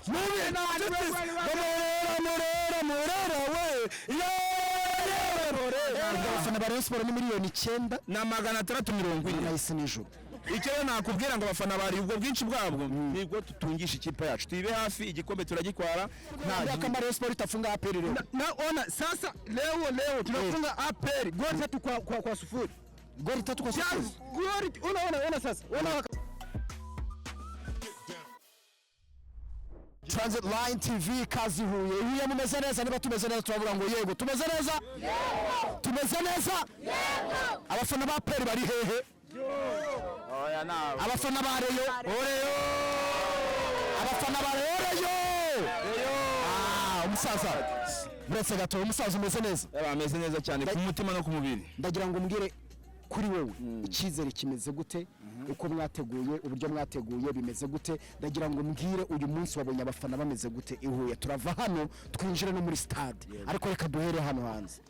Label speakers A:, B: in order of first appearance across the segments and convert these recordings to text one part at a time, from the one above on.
A: mubi murera we abafana ba Rayon Sport ni miliyoni 9
B: na 640
A: nahise nijoro.
B: icyo nakubwira ngo abafana bari ubwo bwinshi bwabwo nibwo tutungisha ikipe yacu tuibe hafi igikombe turagikwara
A: nta kama Rayon Sport itafunga APR leo
C: naona sasa leo tunafunga APR goli 3 kwa sufuri
A: goli 3 kwa sufuri
C: goli unaona sasa unaona
A: Transit Line TV kazi huye mumeze neza niba tumeze neza turavuga ngo yego tumeze neza tumeze neza abafana ba APR bari hehe
B: oya nawe
A: abafana ba Rayon oreyo abafana ba Rayon umusaza buretse gato umusaza umeze neza
B: bameze neza cyane ku mutima no ku mubiri
A: ndagira ngo mbwire kuri wowe icyizere kimeze gute uko mwateguye uburyo mwateguye bimeze gute ndagira ngo mbwire uyu munsi wabonye abafana bameze gute ihuye turava hano twinjire no muri stade ariko reka duhere hano hanze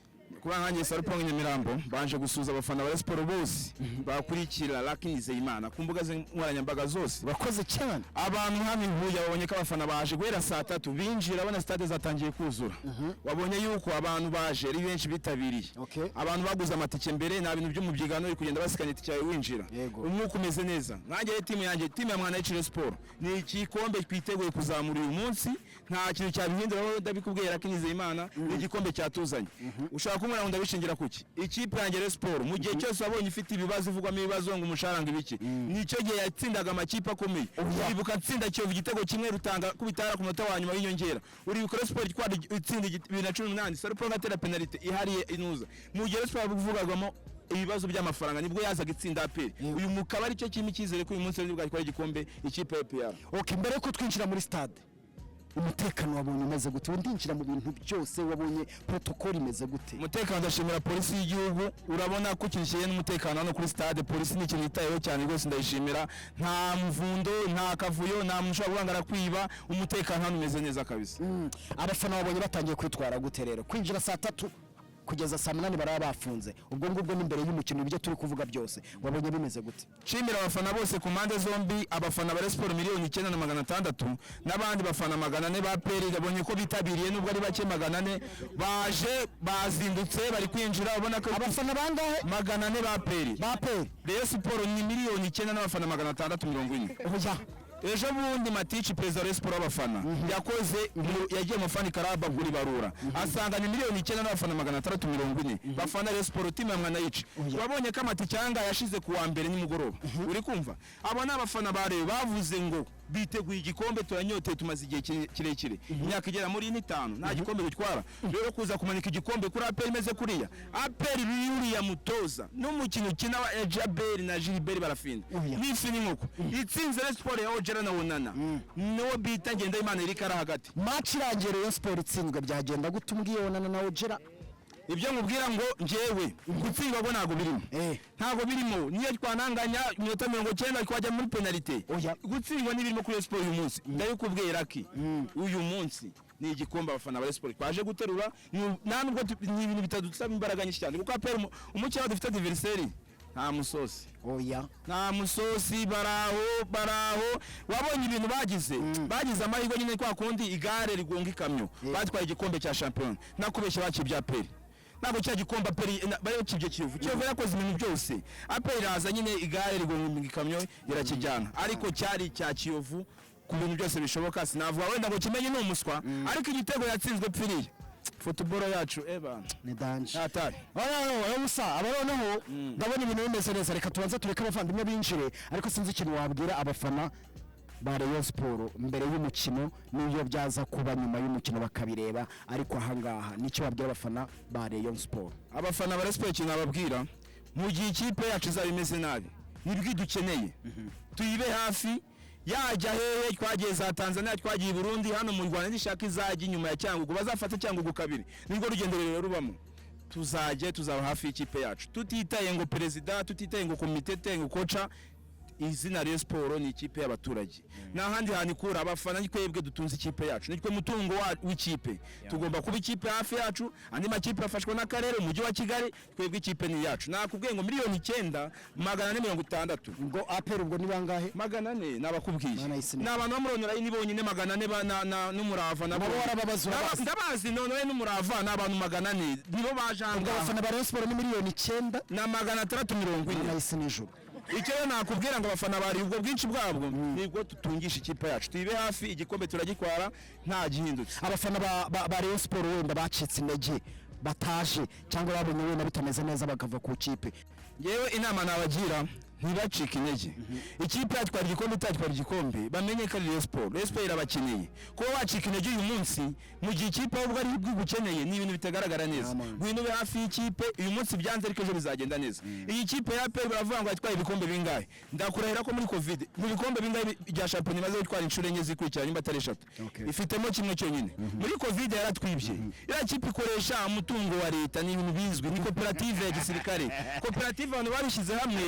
B: kuba nkanjye Sarupong Nyamirambo banje gusuza abafana ba Sport bose bakurikira Lucky Nizeyimana ku mbuga nkoranyambaga zose
A: bakoze cyane
B: abantu hano ihuye babonye ko abafana baje guhera saa 3 binjira abona stade zatangiye kuzura wabonye yuko abantu baje ari benshi bitabiriye abantu baguze amatike mbere na bintu byo mu byigano iri kugenda basikana itike yawe winjira umwuka umeze neza nkanjye timu yanjye timu ya Mwana Icire Sport ni igikombe twiteguye kuzamura uyu munsi nta kintu cyabihinduraho ndabikubwira Lucky Nizeyimana ni igikombe cyatuzanye ushaka kumura ndabishingira kuki ikipe yanjye Rayon Sport mu gihe cyose wabonye ifite ibibazo ivugwamo ibibazo ngo umusharanga ibiki nicyo gihe yatsindaga amakipe akomeye uribuka tsinda Kiyovu igitego kimwe rutanga kubitara ku munota wa nyuma y'inyongera uribuka Rayon Sport kwadi itsinda 2018 Sarupong atera penalty ihariye inuza mu gihe Rayon Sport buvugagamo ibibazo by'amafaranga nibwo yazaga itsinda APR uyu mukaba ari cyo kimi cyizere ko uyu munsi nibwo akora igikombe ikipe ya APR
A: mbere ko twinjira muri stade umutekano wabonye umeze gute ndinjira mu bintu byose wabonye protocol imeze gute
B: umutekano ndashimira polisi y'igihugu urabona ko kinshiye n'umutekano hano kuri stade polisi ni ikintu itayeho cyane rwose ndayishimira nta mvundo nta kavuyo nta muntu ushobora guhangara kwiba umutekano hano umeze neza kabisa
A: abafana wabonye batangiye kwitwara gute rero kwinjira saa 3 kugeza saa 8 baraba bafunze ubwo ngubwo n'imbere y'umukino ibyo turi kuvuga byose wabonye bimeze gute
B: shimira abafana bose ku mpande zombi abafana ba Sport miliyoni 9,600 n'abandi bafana 400 ba APR babonye ko bitabiriye nubwo ari bake 400 baje bazindutse bari kwinjira ubona ko
A: abafana bangahe
B: 400 ba APR Rayon Sport ni miliyoni 9 n'abafana 640
A: oya
B: ejo bundi Matici perezida wa Sport abafana yakoze yagiye mu fani karaba guri barura asanga ni miliyoni 9 n'abafana 640 bafana Rayon Sport timu ya Mwana Icire wabonye ko Maticyanga yashize ku wa mbere nimugoroba uri kumva abona abafana bare bavuze ngo biteguye igikombe turanyote tumaze igihe kirekire imyaka igera muri 5 nta gikombe bitwara rero kuza kumanika igikombe kuri APR imeze kuriya APR yuriya mutoza n'umukino kina wa Ejaberi na Gilbert barafinda n'ifi n'inkoko itsinze Rayon Sport ya Ojera na Onana no bita ngenda Imana iri kara hagati
A: match irangere Rayon Sport itsinzwe byagenda gutumbwiye Onana na Ojera
B: ibyo ngubwira ngo njewe gutsindwa go nago birimo ntago birimo niyo twananganya minota 90 twajya muri penalty gutsindwa nibirimo kuri Sport uyu munsi ndabikubwira Lucky uyu munsi ni igikombe abafana ba Sport twaje guterura nubwo ni ibintu bitadusaba imbaraga nyinshi cyane kuko APR umukino dufite adversaire nta musosi nta musosi baraho wabonye ibintu bagize amahirwe nyine kwa kundi igare rigonga ikamyo batwaye igikombe cya champion nakubeshya bakibya APR nabo cya gikomba peri bayo kibye Kiyovu yakoze ibintu byose APR aza nyine igare rigonga ikamyo irakijyana ariko cyari cya Kiyovu ku bintu byose bishoboka sinavuga wenda ngo kimenye n'umuswa ariko igitego yatsinzwe pfiriye football yacu
A: ni danje
B: atari
A: musa abaroneho ndabona ibintu bimeze neza reka tubanze tureka abavandimwe binjire ariko sinzi ikintu wabwira abafana ba Rayon Sport mbere y'umukino n'iyo byaza kuba nyuma y'umukino bakabireba ariko ahangaha nicyo wabwira abafana ba Rayon Sport
B: abafana ba Rayon Sport kinababwira mu gihe ikipe yacu izabimeze nabi nibwo dukeneye tuyibe hafi yajya hehe twagiye za Tanzania twagiye Burundi hano mu Rwanda nishaka izajya inyuma ya Cyangugu bazafata Cyangugu kabiri nibwo rugendo rero rubamo tuzaba hafi y'ikipe yacu tutitaye ngo perezida tutitaye ngo komite tengo kocha izina Rayon Sport ni ikipe y'abaturage nta handi hantu ikura abafana twebwe dutunze ikipe yacu nitwe mutungo w'ikipe tugomba kuba ikipe hafi yacu andi makipe afashwe n'akarere umujyi wa Kigali twebwe ikipe ni yacu nakubwiye ngo miliyoni 9,460
A: ngo APR ubwo ni bangahe
B: 400 nabakubwiye n'abantu bamuronera ni bonyine 400 n'umurava nabo
A: warababazwa
B: ndabazi none n'umurava n'abantu 400 nibo bajanga
A: abafana ba Rayon Sport ni miliyoni 9
B: na 640
A: nahise nijoro
B: icyo nakubwira ngo abafana bari ubwo bwinshi bwabwo nibwo tutungisha ikipe yacu tuibe hafi igikombe turagikwara nta gihindutse
A: abafana ba Rayon Sport wenda bacitse intege bataje cyangwa babonye wenda bitameze neza bagava ku kipe
B: yewe inama nabagira ntibacike intege ikipe yatwara igikombe itatwara igikombe bamenye ko ari Rayon Sport irabakeneye kuba wacika intege uyu munsi mu gihe ikipe ahubwo ari bwigukeneye ni ibintu bitagaragara neza ngwino be hafi y'ikipe uyu munsi byanze ariko ejo bizagenda neza iyi kipe ya APR baravuga ngo yatwaye ibikombe bingahe ndakurahira ko muri covid mu bikombe bingahe bya champion imaze gutwara inshuro enye zikurikiranye nimba atari 3 ifitemo kimwe cyonyine muri covid yaratwibye iriya kipe ikoresha umutungo wa leta ni ibintu bizwi ni koperative ya gisirikare koperative abantu babishyize hamwe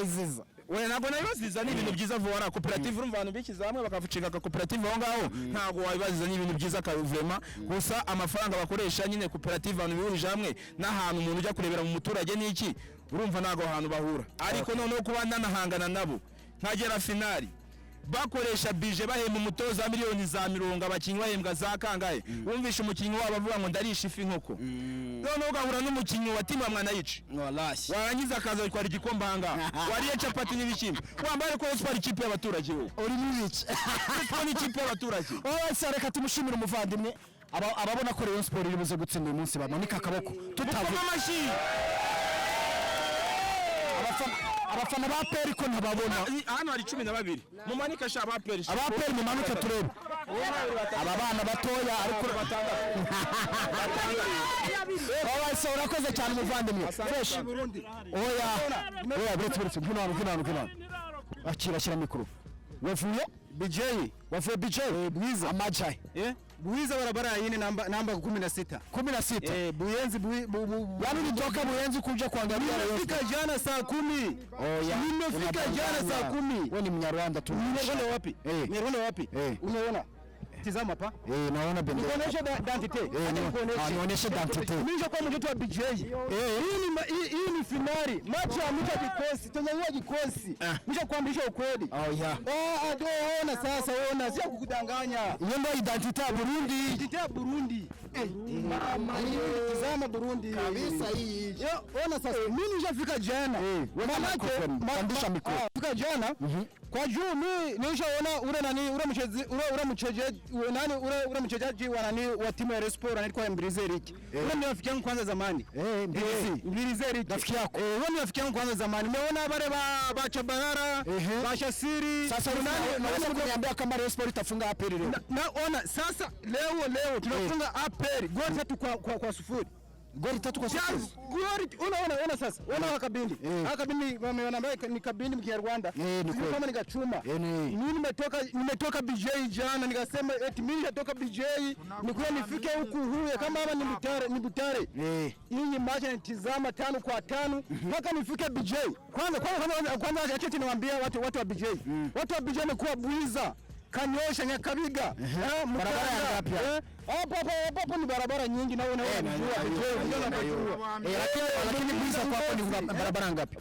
A: biziza
B: we ntabwo nabibaziza ni ibintu byiza vuba koperative urumva abantu bikiza hamwe bakavucika koperative aho ngaho ntabwo wabibaziza ni ibintu byiza karuvema gusa amafaranga bakoresha nyine koperative abantu bihurije hamwe n'ahantu umuntu ujya kurebera mu muturage n'iki urumva ntago ahantu bahura ariko noneho kuba nanahangana nabo nkagera finali bakoresha bije bahemba umutoza miliyoni za 100 abakinnyi bahembwa za kangahe wumvisha umukinnyi wabo avuga ngo ndarisha ifi nkoko none ugahura n'umukinnyi wa timu mwana yici
A: wallahi
B: warangiza akaza kwara igikombe hanga wariye capati n'ibishimbo wambaye ko sport ikipe y'abaturage wowe
A: uri n'iki
B: ko ni ikipe y'abaturage
A: wowe reka tumushimire umuvandimwe ababona ko Rayon Sport iri buze gutsinda uyu munsi bamanika akaboko
B: tutavuga amashi
A: abafana ba APR ko ntababona
B: hano hari 12 mumanika sha ba
A: APR mumanika turebe aba bana batoya ariko wowe se urakoze cyane umuvandimwe fresh oya buretse nkino akira mikoro wavuye BJ Bwiza Amajai
C: Bwiza barabara yine namba 16 Buyenzi
A: yani nitoka Buyenzi kuja kuangalia leo
C: nimefika jana saa 10 nimefika jana saa 10
A: wewe ni Mnyarwanda tu
C: Mnyarwanda wapi unaona tizama hapa
A: naona bendera
C: unaonesha identity
A: anaonesha identity
C: mimi kwa mtoto wa BJ hii ni finali macho ya mita kikosi tunyanyua kikosi nisha kuambisha ukweli ona sasa ona sio kukudanganya
A: hiyo ndio identity ya Burundi
C: tizama Burundi
A: kabisa hii
C: ona sasa mimi nishafika jana
A: manake pandisha mikono
C: fika jana kwa juu mimi nishaona ule mchezaji wa nani wa timu ya Rayon Sport anaitwa Mbirize Eric. Ule ni rafiki yangu kwanza zamani. Mbirize Eric.
A: Rafiki yako.
C: Ule ni rafiki yangu kwanza zamani. Nimeona wale ba Chabarara, ba Shasiri.
A: Sasa unaweza kuniambia kama Rayon Sport itafunga APR leo?
C: Naona sasa leo tunafunga APR goli 3 kwa 0.
A: Goli 3 kwa 0.
C: Goli unaona sasa. Unaona kabindi. Kabindi wameambia ni kabindi mkinyarwanda. Kama nikachuma. Mimi nimetoka BJ jana nikasema eti mimi natoka BJ nikuwa nifike huku huye kama hapa ni Butare. Hii macha nitizama 5 kwa 5 mpaka nifike BJ. Kwanza acha niwaambie watu wa BJ. Watu wa BJ wamekuwa Bwiza Kanyosha Nyakabiga
A: barabara ngapi
C: hapo ni barabara nyingi na unaona
A: lakini Bwiza kwa hapo ni barabara ngapi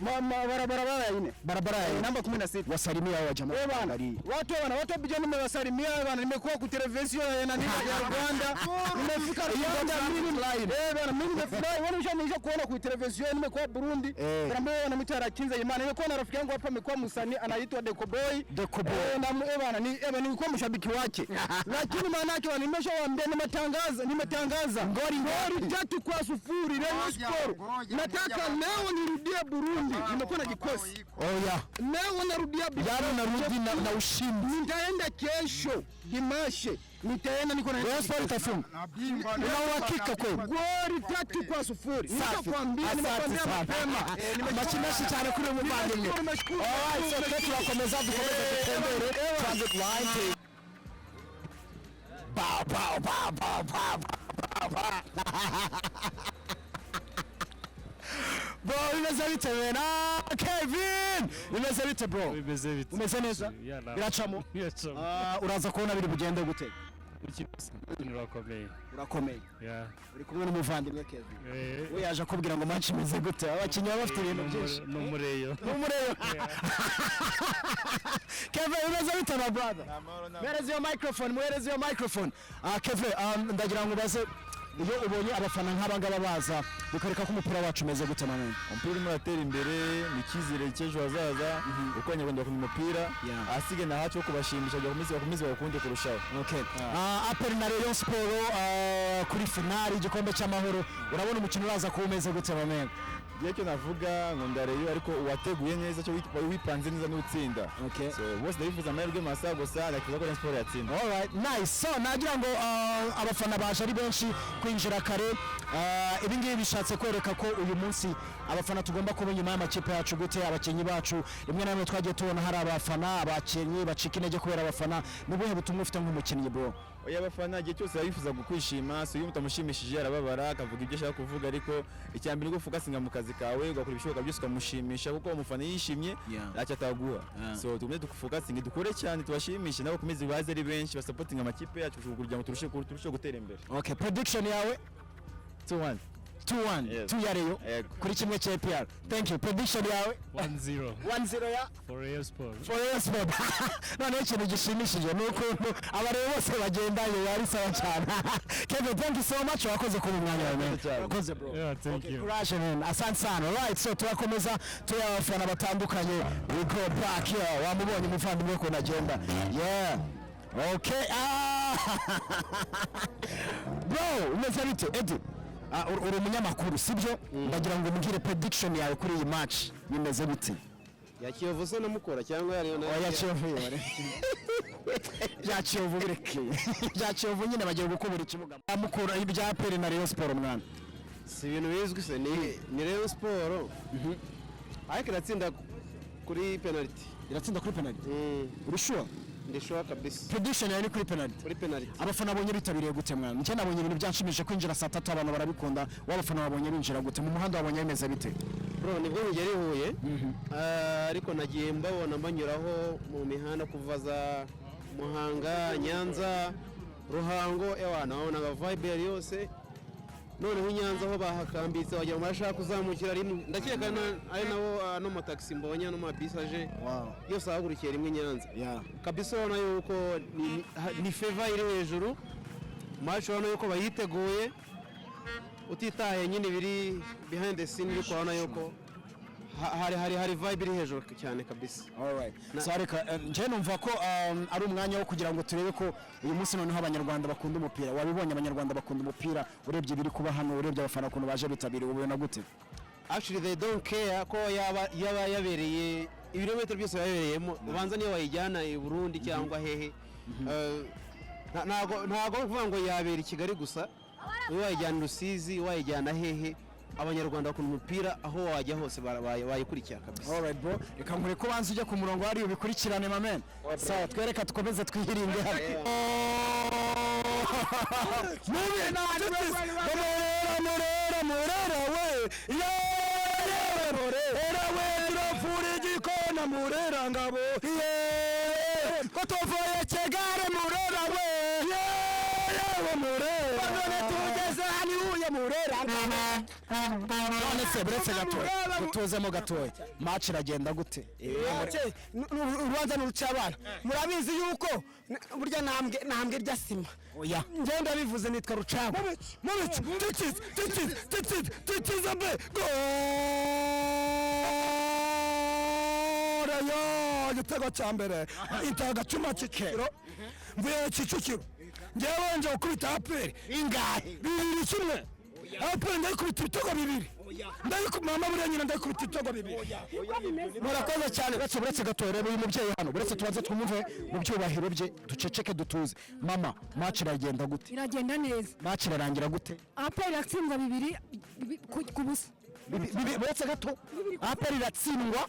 C: barabara ya 4
A: barabara ya
C: namba 16
A: wasalimia hao jamaa
C: watu bijana nimewasalimia bwana nimekuwa ku television ya nani ya Rwanda nimefika Rwanda mimi nimefurahi wale nisha kuona ku television nimekuwa Burundi ambao wanamtara Kinza Imana nimekuwa na rafiki yangu hapa amekuwa msanii anaitwa Decoboy na bwana nilikuwa mshabiki wake lakini maana yake nimeshawaambia nimetangaza goli 3 kwa 0 Rayon Sport nataka leo nirudie Burundi nimekuwa na kikosi leo narudia
A: Burundi narudi na ushindi
C: nitaenda kesho Dimashe nitaenda niko na
A: Rayon Sport itafunga una uhakika kweli
C: goli 3 kwa 0 nitakwambia mapema
A: machimeshi cyane kuri muvandimwe sote turakomeza dukembere transit line Bo imeze bitewe na Kevin Amen bimeze bite bro
D: bimeze bite
A: umeze neza biracamo uraza kubona biri bugende gute urakomeye uri kumwe n'umuvandimwe Kevin we yaje akubwira ngo match imeze gute abakinnyi baba bafite ibintu byinshi
D: n'umureyo
A: Kevin bimeze bite my brother muhereze iyo microphone Kevin ndagira ngo baze iyo ubonye abafana nk'abangaba baza bikareka ko umupira wacu umeze gute manene
B: umupira urimo uratera imbere ni icyizere cy'ejo hazaza uko abanyarwanda bakunda umupira ahasigaye na hacu ho kubashimisha bakomeze bakunde kurushaho
A: Aperi na Rayon Sport kuri finali igikombe cy'amahoro urabona umukino uraza kuba umeze gute manene
B: igihe cyo navuga ngo ndareyo ariko uwateguye neza cyo wipanze neza n'utsinda so bose ndabifuza amahirwe masa gusa arakiza ko Rayon Sport yatsinda
A: alright nice so nagira ngo abafana baje ari benshi kwinjira kare ibi ngibi bishatse kwereka ko uyu munsi abafana tugomba kuba inyuma y'amakipe yacu gute abakinnyi bacu rimwe na rimwe twagiye tubona hari abafana abakinnyi bacika intege kubera abafana n'ubuhe butumwa ufite nk'umukinnyi bro
B: oya abafana igihe cyose bifuza kwishima so iyo mutamushimishije arababara akavuga ibyo ashaka kuvuga ariko icyambere ngo focusinga mu kazi kawe ugakora ibishoboka byose ukamushimisha kuko umufana yishimye ntacyo ataguha so tugomba dufocusinga dukore cyane tubashimishe nabo komeze baze ari benshi basupportinga amakipe yacu kugira ngo turusheho gutera imbere
A: okay prediction yawe
B: 2-1
A: 2 ya Rayon kuri kimwe cya APR thank you prediction yawe
D: 1-0
A: ya
D: for Rayon Sport
A: none ikintu gishimishije ni ukuntu abarebe bose bagendayo yari sawa cyane Kevin thank you so much wakoze ku mwanya wawe wakoze bro
D: thank you
A: courage man asante sana alright so turakomeza tuya abafana batandukanye we go back here wamubonye umuvandimwe ko nagenda okay bro umeze bite Eddie uri umunyamakuru sibyo ndagira ngo umbwire prediction yawe kuri iyi match bimeze bite
C: ya Kiyovu se namukora cyangwa yari
A: ya Kiyovu ya Kiyovu bireke ya Kiyovu nyine bagiye gukubura ikibuga amukura ibya Aperi na Rayon Sport mwana
C: si ibintu bizwi se ni Rayon Sport ariko iratsinda kuri penalty urushuwa ndishoka kabisa
A: prediction yawe ni kuri penalty abafana bonye bitabiriye gute mwana nje nabonye ibintu byanshimije kwinjira saa 3 abantu barabikunda wabafana babonye binjira gute mu muhanda wabonye bimeze bite
C: bro nibwo ngeri huye ariko nagiye mbabona mbanyuraho mu mihanda kuva za Muhanga Nyanza Ruhango ewana wabonaga vibe yose noneho Nyanza aho bahakambitse wagira ngo barashaka kuzamukira rimwe ndakeka ari nabo no mataxi mbonye no mabisage yose ahagurikiye rimwe Nyanza kabisa ubona yuko ni favor iri hejuru match ubona yuko bayiteguye utitaye nyine biri behind the scene uri kubona yuko hari vibe iri hejuru cyane kabisa
A: alright so areka nje numva ko ari umwanya wo kugira ngo turebe ko uyu munsi noneho abanyarwanda bakunda umupira wabibonye abanyarwanda bakunda umupira urebye biri kuba hano urebye abafana kuntu baje bitabiriye ubona gute
C: actually they don't care ko yaba yabereye ibirometero byose yabereyemo ubanza niyo wayijyana i Burundi cyangwa hehe ntago kuvuga ngo yabera i Kigali gusa wayijyana Rusizi wayijyana hehe abanyarwanda bakunda umupira aho wajya hose bayikurikira kabisa
A: alright bro reka nkure ko banze ujya ku murongo hari ubikurikirane mamen sawa twereka tukomeze twihirinde murera ngabo ko tuvuye Kigare murera we murera none tugeze hani uye murera none se buretse gatoya tutuzemo gatoya match iragenda gute urubanza n'urucyabana murabizi yuko burya ntambwe rya sima oya ngenda bivuze nitwa rucabo mubici titiza be go yo igitego cya mbere itaga cuma kikero mvuye Kicukiro ngewe nje gukubita Aperi ingahe 2-1 Aperi ndayikubita ibitego 2 mama buriya nyina ndayikubita ibitego 2 murakoze cyane buretse gatoya reba uyu mubyeyi hano buretse tubanze twumve mu byubahiro bye duceceke dutuze mama match iragenda gute
E: iragenda neza
A: match irarangira gute
E: Aperi yatsindwa 2 ku busa
A: buretse gato Aperi iratsindwa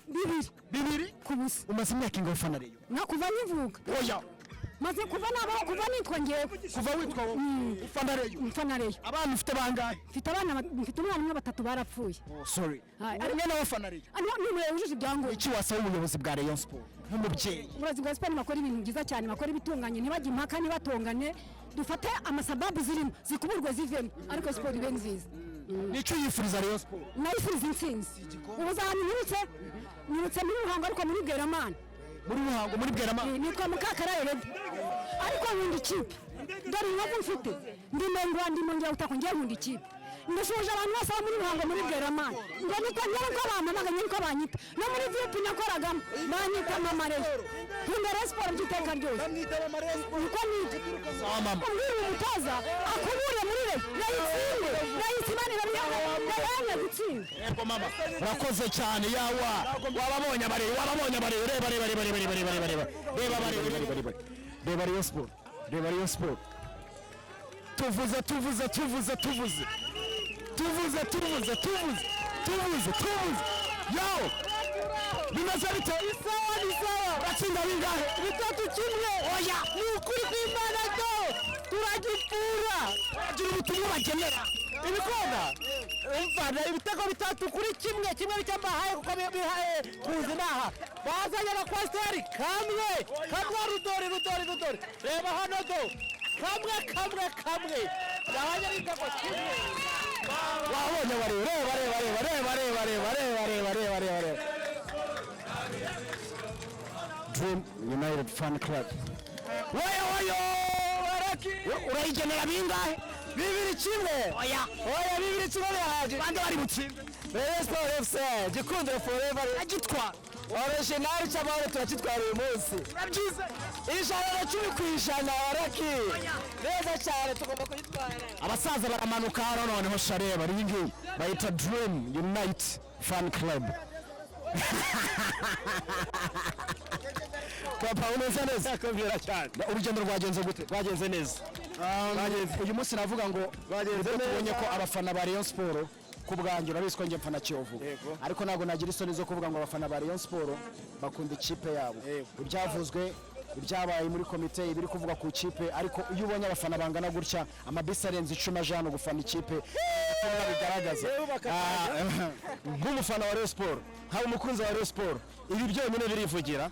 A: 2 ku busa umaze imyaka ingofana reyo
E: nakuva nyivuga
A: oya
E: maze kuva nitwa ngewe
A: kuva witwa
E: mfana reyo
A: abana ufite bangahe
E: mfite umwana umwe batatu barapfuye
A: sorry ariko n'abafana reyo
E: n'umurebe wujuje ibyangombwa
A: iki wasaba ubuyobozi bwa Rayon Sport nk'umubyeyi
E: ubuyobozi bwa siporo bakora ibintu byiza cyane bakora ibitunganye ntibajye impaka ntibatongane dufate amasababu zirimo zikuburwe zivemo ariko siporo ibe nziza
A: nicyo yifuriza Rayon Sport
E: nayifuriza intsinzi ubu za hantu nirutse muri Ruhango ariko muri Bweramana
A: muri Bweramana
E: nitwa Mukakarare Redi ariko nkunda ikipe dore inkovu mfite ndimongera utako ngiye nkunda ikipe ndashuje abantu bose muri Ruhango muri Bweramana ngo nitwa nyere ko bampamagaye nyere ko banyita no muri vipu nakoragamo banyita mama Reyo nkunda Rayon Sport by'iteka ryose niko nita umbwira umutoza akubure muri Reyo yayitsindanira yayanye gutsinda
A: yego mama urakoze cyane yawa wababonye abareyo reba Rayon Sport reba Rayon Sport tuvuze yawo bimaze bite isawa batsinda bingahe 3-1 oya ni ukuri kw'Imana do turagipfura agira ubutumwa bagenera ibikomba umvana ibitego 3-1 kimwe bicyambahaye kuko bihaye tuzi naha bazanye abakwasiteri kamwe rudori reba hano do kamwe yabanye n'igitego kimwe wabonye reba Dream United Fan Club wayo urayigenera bingahe 2-1 oya 2-1 bihaje bande bari mutsinda Rayon Sport FC gikundiro forever agitwa original cy'amahoro turakitwara uyu munsi urabyize ijana 10% waraki neza cyane tugomba kuyitwara abasaza baramanuka hano noneho shareba ringi bayita Dream United Fan Club Papa uneza neza akabwira cyane urugendo rwagenze gute rwagenze neza uyu munsi navuga ngo tubonye ko abafana ba Rayon Sport ku bwanjye urabizi ko njye mfana Kiyovu ariko ntabwo nagira isoni zo kuvuga ngo abafana ba Rayon Sport bakunda ikipe yabo ibyavuzwe ibyabaye muri komite ibiri kuvuga ku ikipe ariko iyo ubonye abafana bangana gutya amabisi arenze 10 aje hano gufana ikipe bigaragaza nk'umufana wa Rayon Sport haba umukunzi wa Rayon Sport ibi byonyine birivugira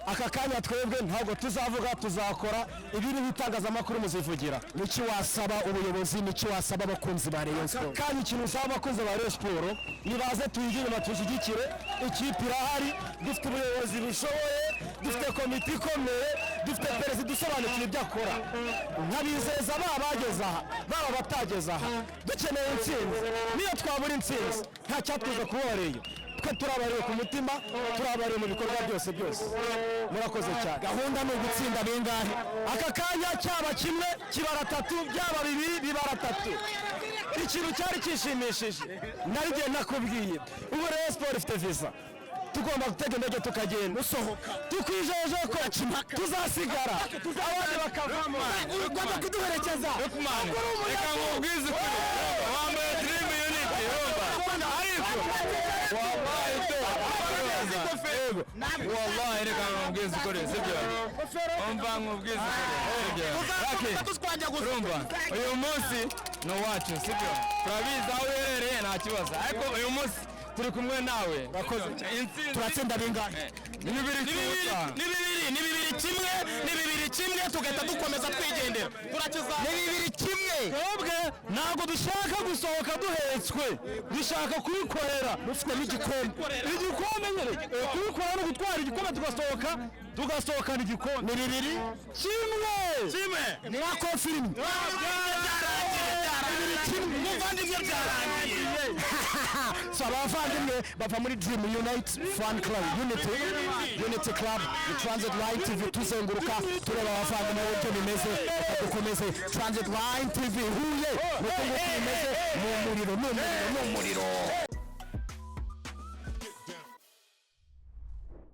A: aka kanya twebwe ntabwo tuzavuga tuzakora ibiri bitangazamakuru muzivugira niki wasaba ubuyobozi niki wasaba abakunzi ba Rayon Sport kandi ikintu usaba abakunzi ba Rayon Sport nibaze tuyigire batuzigikire ikipe irahari dufite ubuyobozi bushoboye dufite komite ikomeye dufite perezida usobanukiwe ibyo akora nkabizeza bageze aha baba batageze aha dukeneye intsinzi niyo twabura intsinzi nta cyatuza kuboreyo twe turabariye ku mutima turabariye mu bikorwa byose murakoze cyane gahunda ni ugutsinda bingahe aka kanya cyaba kimwe kibara 3 byaba 2 bibara 3 ikintu cyari kishimishije narigiye nakubwiye ubu Rayon Sport ifite visa tugomba gutega indege tukagenda usohoka tukwijeje ko tuzasigara abandi bakavamo ugomba kuduherekeza
B: reka nkubwize ukuri wambaye Dream Unity wallahi reka nkubwize ukuri sibyo umva nkubwize ukuri urumva uyu munsi ni uwacu sibyo turabizi aho uherereye nta kibazo ariko uyu munsi turi kumwe nawe turatsinda bingahe ni bibiri kimwe tugahita dukomeza twigendera turakiza ni 2-1 twebwe ntabwo dushaka gusohoka duhetswe dushaka kubikorera dufite n'igikombe nyine kubikora no gutwara igikombe tugasohokana igikombe ni 2-1 ni wa confirm umuvandimwe byarangiye so abavandimwe bava muri Dream United Fan Club Unity Club Transit Line TV tuzenguruka tureba abavandimwe uko bimeze dukomeze Transit Line TV huye uko bimeze mu muriro